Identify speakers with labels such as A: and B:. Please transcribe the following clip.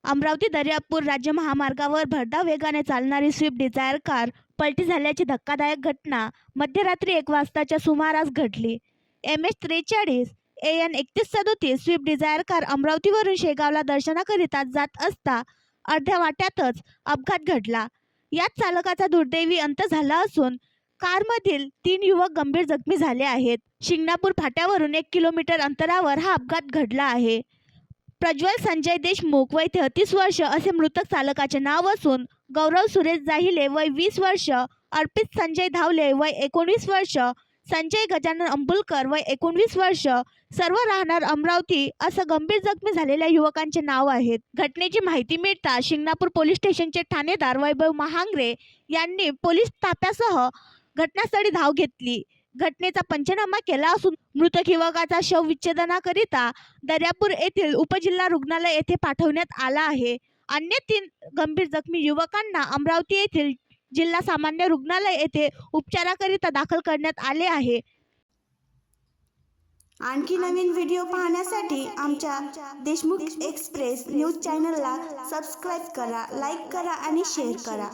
A: अमरावती दर्यापूर राज्य महामार्गावर भरधाव वेगाने चालणारी स्विफ्ट डिझायर कार पलटी झाल्याची धक्कादायक घटना मध्यरात्री 1 वाजताच्या सुमारास घडली. MS-43 AN 3137 Swift Dzire car अमरावतीवरून शेगावला दर्शनाकरिता जात असता अर्ध्या वाट्यातच अपघात घडला. यात चालकाचा दुर्दैवी अंत झाला असून कारमधील 3 युवक गंभीर जखमी झाले आहेत. शिंगणापूर फाट्यावरून 1 किलोमीटर अंतरावर हा अपघात घडला आहे. प्रज्वल संजय देशमुख वय 33 वर्ष असे मृतक चालकाचे नाव असून गौरव सुरेश जाहिले वय 20 वर्ष, अर्पित संजय धावले वय 19 वर्ष, संजय गजानन अंबुलकर वय 19 वर्ष सर्व राहणार अमरावती असं गंभीर जखमी झालेल्या युवकांचे नाव आहेत. घटनेची माहिती मिळताच शिंगणापूर पोलीस स्टेशनचे ठाणेदार वैभव महांग्रे यांनी पोलीस ताफ्यासह घटनास्थळी धाव घेतली. घटनेचा पंचनामा केला असून मृतक युवकाचा शवविच्छेदनाकरिता दर्यापूर येथील उपजिल्हा रुग्णालय येथे पाठवण्यात आला आहे. अन्य 3 गंभीर जखमी युवकांना अमरावती येथील जिल्हा सामान्य रुग्णालय येथे उपचाराकरिता दाखल करण्यात आले आहे.
B: आणखी नवीन व्हिडिओ पाहण्यासाठी आमच्या देशमुख एक्सप्रेस न्यूज चॅनलला सबस्क्राईब करा, लाईक करा आणि शेअर करा.